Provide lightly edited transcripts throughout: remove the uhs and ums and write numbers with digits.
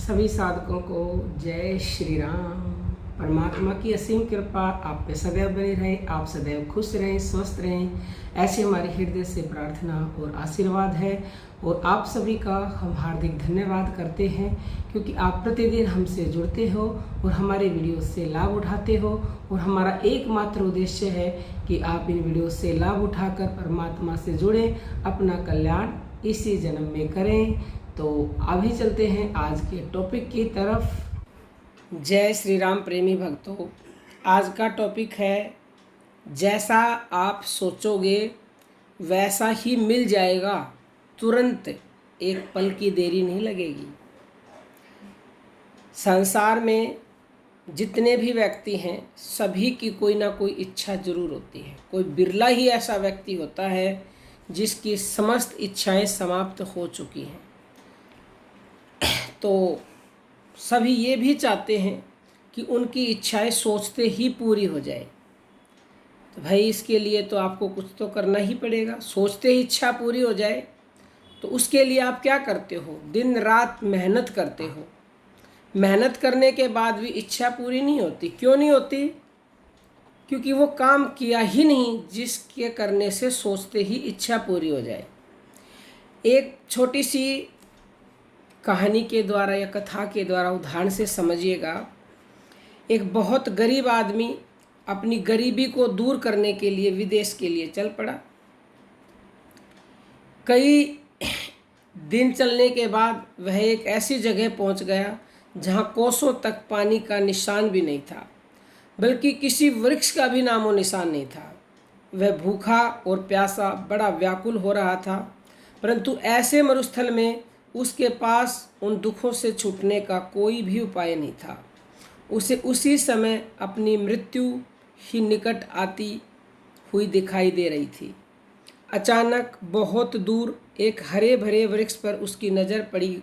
सभी साधकों को जय श्री राम। परमात्मा की असीम कृपा आप पे सदैव बनी रहे, आप सदैव खुश रहें, स्वस्थ रहें, ऐसे हमारे हृदय से प्रार्थना और आशीर्वाद है। और आप सभी का हम हार्दिक धन्यवाद करते हैं क्योंकि आप प्रतिदिन हमसे जुड़ते हो और हमारे वीडियो से लाभ उठाते हो। और हमारा एकमात्र उद्देश्य है कि आप इन वीडियो से लाभ उठाकर परमात्मा से जुड़ें, अपना कल्याण इसी जन्म में करें। तो अभी चलते हैं आज के टॉपिक की तरफ। जय श्री राम प्रेमी भक्तों, आज का टॉपिक है जैसा आप सोचोगे वैसा ही मिल जाएगा, तुरंत एक पल की देरी नहीं लगेगी। संसार में जितने भी व्यक्ति हैं सभी की कोई ना कोई इच्छा जरूर होती है। कोई बिरला ही ऐसा व्यक्ति होता है जिसकी समस्त इच्छाएं समाप्त हो चुकी हैं। तो सभी ये भी चाहते हैं कि उनकी इच्छाएं सोचते ही पूरी हो जाए। तो भाई इसके लिए तो आपको कुछ तो करना ही पड़ेगा। सोचते ही इच्छा पूरी हो जाए तो उसके लिए आप क्या करते हो? दिन रात मेहनत करते हो। मेहनत करने के बाद भी इच्छा पूरी नहीं होती। क्यों नहीं होती? क्योंकि वो काम किया ही नहीं जिसके करने से सोचते ही इच्छा पूरी हो जाए। एक छोटी सी कहानी के द्वारा या कथा के द्वारा उदाहरण से समझिएगा। एक बहुत गरीब आदमी अपनी गरीबी को दूर करने के लिए विदेश के लिए चल पड़ा। कई दिन चलने के बाद वह एक ऐसी जगह पहुंच गया जहां कोसों तक पानी का निशान भी नहीं था, बल्कि किसी वृक्ष का भी नामो निशान नहीं था। वह भूखा और प्यासा बड़ा व्याकुल हो रहा था, परंतु ऐसे मरुस्थल में उसके पास उन दुखों से छूटने का कोई भी उपाय नहीं था। उसे उसी समय अपनी मृत्यु ही निकट आती हुई दिखाई दे रही थी। अचानक बहुत दूर एक हरे भरे वृक्ष पर उसकी नज़र पड़ी।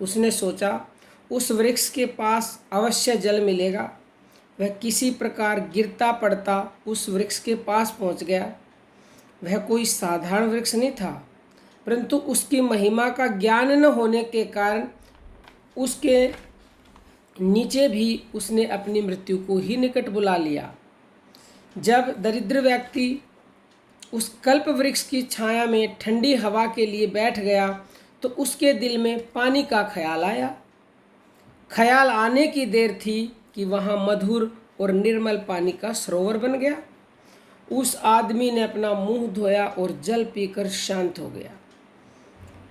उसने सोचा उस वृक्ष के पास अवश्य जल मिलेगा। वह किसी प्रकार गिरता पड़ता उस वृक्ष के पास पहुंच गया। वह कोई साधारण वृक्ष नहीं था, परंतु उसकी महिमा का ज्ञान न होने के कारण उसके नीचे भी उसने अपनी मृत्यु को ही निकट बुला लिया। जब दरिद्र व्यक्ति उस कल्प वृक्ष की छाया में ठंडी हवा के लिए बैठ गया तो उसके दिल में पानी का ख्याल आया। ख्याल आने की देर थी कि वहाँ मधुर और निर्मल पानी का सरोवर बन गया। उस आदमी ने अपना मुंह धोया और जल पीकर शांत हो गया।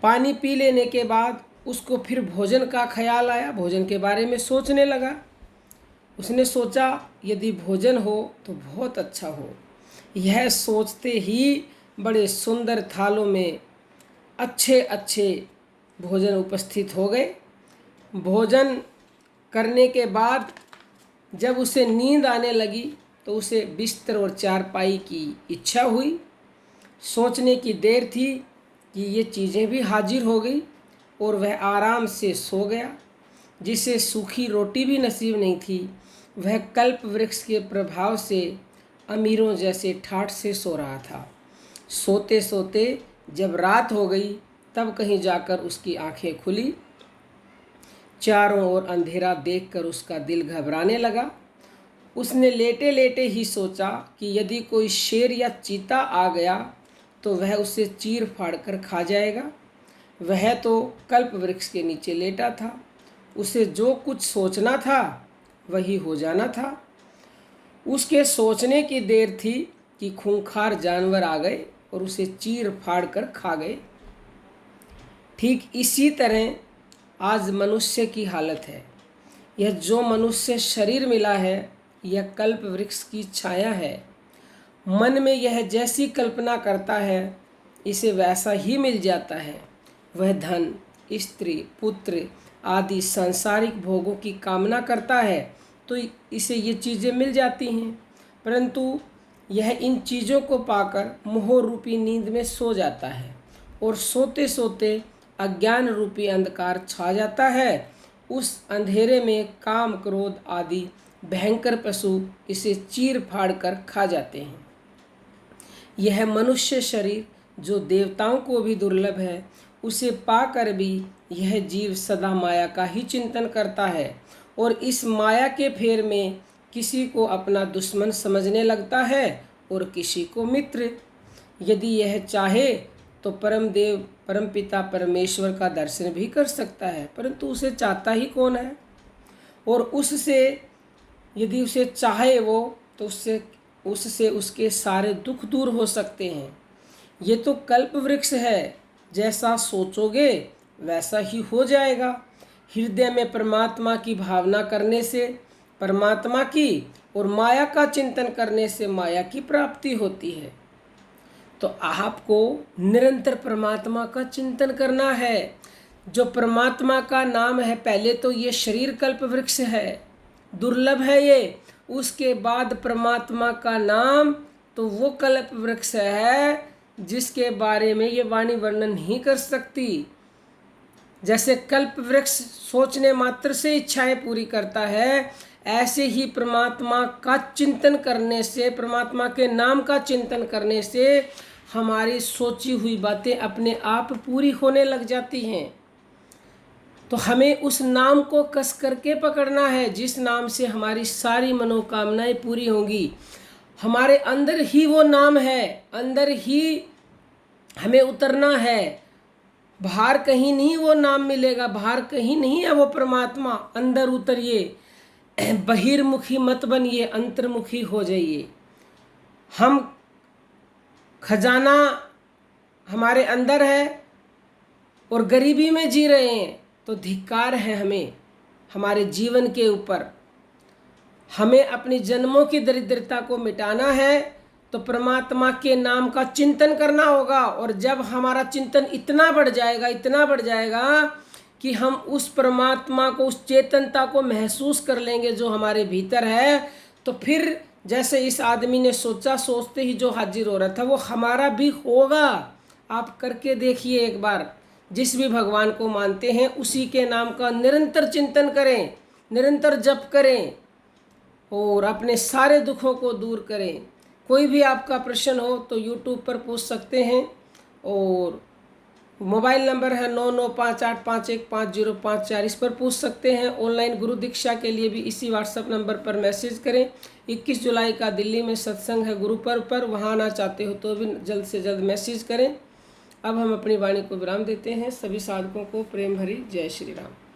पानी पी लेने के बाद उसको फिर भोजन का ख्याल आया। भोजन के बारे में सोचने लगा। उसने सोचा यदि भोजन हो तो बहुत अच्छा हो। यह सोचते ही बड़े सुंदर थालों में अच्छे अच्छे भोजन उपस्थित हो गए। भोजन करने के बाद जब उसे नींद आने लगी तो उसे बिस्तर और चारपाई की इच्छा हुई। सोचने की देर थी कि ये चीज़ें भी हाजिर हो गई और वह आराम से सो गया। जिसे सूखी रोटी भी नसीब नहीं थी, वह कल्प वृक्ष के प्रभाव से अमीरों जैसे ठाठ से सो रहा था। सोते सोते जब रात हो गई तब कहीं जाकर उसकी आंखें खुली। चारों ओर अंधेरा देखकर उसका दिल घबराने लगा। उसने लेटे लेटे ही सोचा कि यदि कोई शेर या चीता आ गया तो वह उसे चीर फाड़ कर खा जाएगा। वह तो कल्प वृक्ष के नीचे लेटा था। उसे जो कुछ सोचना था वही हो जाना था। उसके सोचने की देर थी कि खूंखार जानवर आ गए और उसे चीर फाड़ कर खा गए। ठीक इसी तरह आज मनुष्य की हालत है। यह जो मनुष्य शरीर मिला है यह कल्प वृक्ष की छाया है। मन में यह जैसी कल्पना करता है इसे वैसा ही मिल जाता है। वह धन, स्त्री, पुत्र आदि सांसारिक भोगों की कामना करता है तो इसे ये चीज़ें मिल जाती हैं, परंतु यह इन चीज़ों को पाकर मोह रूपी नींद में सो जाता है और सोते सोते अज्ञान रूपी अंधकार छा जाता है। उस अंधेरे में काम, क्रोध आदि भयंकर पशु इसे चीर फाड़ कर खा जाते हैं। यह मनुष्य शरीर जो देवताओं को भी दुर्लभ है उसे पाकर भी यह जीव सदा माया का ही चिंतन करता है और इस माया के फेर में किसी को अपना दुश्मन समझने लगता है और किसी को मित्र। यदि यह चाहे तो परमपिता परमेश्वर का दर्शन भी कर सकता है, परंतु उसे चाहता ही कौन है। और उससे यदि उसे चाहे वो तो उससे उसके सारे दुख दूर हो सकते हैं। ये तो कल्प वृक्ष है, जैसा सोचोगे वैसा ही हो जाएगा। हृदय में परमात्मा की भावना करने से परमात्मा की और माया का चिंतन करने से माया की प्राप्ति होती है। तो आपको निरंतर परमात्मा का चिंतन करना है। जो परमात्मा का नाम है, पहले तो ये शरीर कल्प वृक्ष है, दुर्लभ है ये। उसके बाद परमात्मा का नाम तो वो कल्प वृक्ष है जिसके बारे में ये वाणी वर्णन नहीं कर सकती। जैसे कल्प वृक्ष सोचने मात्र से इच्छाएं पूरी करता है, ऐसे ही परमात्मा का चिंतन करने से, परमात्मा के नाम का चिंतन करने से हमारी सोची हुई बातें अपने आप पूरी होने लग जाती हैं। तो हमें उस नाम को कस करके पकड़ना है, जिस नाम से हमारी सारी मनोकामनाएं पूरी होंगी। हमारे अंदर ही वो नाम है, अंदर ही हमें उतरना है। बाहर कहीं नहीं वो नाम मिलेगा, बाहर कहीं नहीं है वो परमात्मा। अंदर उतरिए, बहिर्मुखी मत बनिए, अंतर्मुखी हो जाइए। हम खजाना हमारे अंदर है और गरीबी में जी रहे हैं, तो धिक्कार है हमें हमारे जीवन के ऊपर। हमें अपनी जन्मों की दरिद्रता को मिटाना है तो परमात्मा के नाम का चिंतन करना होगा। और जब हमारा चिंतन इतना बढ़ जाएगा कि हम उस परमात्मा को, उस चेतनता को महसूस कर लेंगे जो हमारे भीतर है, तो फिर जैसे इस आदमी ने सोचा, सोचते ही जो हाजिर हो रहा था वो हमारा भी होगा। आप करके देखिए एक बार। जिस भी भगवान को मानते हैं उसी के नाम का निरंतर चिंतन करें, निरंतर जप करें और अपने सारे दुखों को दूर करें। कोई भी आपका प्रश्न हो तो YouTube पर पूछ सकते हैं और मोबाइल नंबर है 9958515054, इस पर पूछ सकते हैं। ऑनलाइन गुरु दीक्षा के लिए भी इसी व्हाट्सएप नंबर पर मैसेज करें। 21 जुलाई का दिल्ली में सत्संग है गुरु पर्व पर, वहाँ आना चाहते हो तो भी जल्द से जल्द मैसेज करें। अब हम अपनी वाणी को विराम देते हैं। सभी साधकों को प्रेम भरी जय श्री राम।